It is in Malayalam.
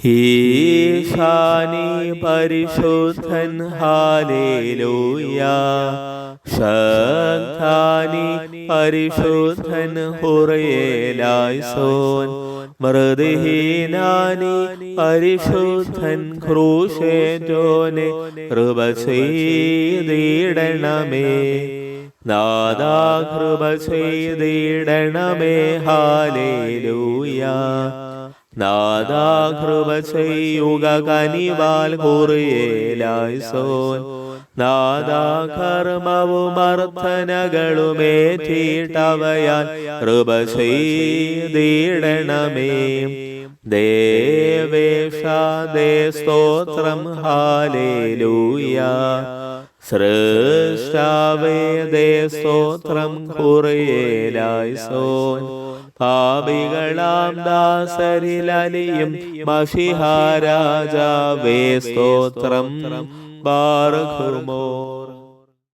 ഈശാനി പരിശുദ്ധൻ ഹാലേലൂയ. ശക്താനി പരിശുദ്ധൻ ഹുറയേലായ്സോൻ. മൃദുഹീനാനി പരിശുദ്ധൻ ക്രൂശേറ്റോനെ കൃപ ചെയ്തിടണമേ. നാഥാ കൃപ ചെയ്തിടണമേ. ഹാലേലൂയ. നാഥാ കൃപ ചെയ്യുക കനിവാൽ കുറിയേലായ്സോൻ. നാഥാ കർമ്മവും അർത്ഥനകളുമേറ്റിട്ടവയാൽ കൃപ ചെയ്തിടണമേ. ദേവേശാദേ സ്തോത്രം. ഹാലേലൂയ. സൃഷ്ടാവേ ദേ സ്തോത്രം. കുറിയേലായ്സോൻ. പാപികളാം ദാസരിലലിയും മഷിഹാരാജാവേ സ്തോത്രം. ബാറഖുമോ.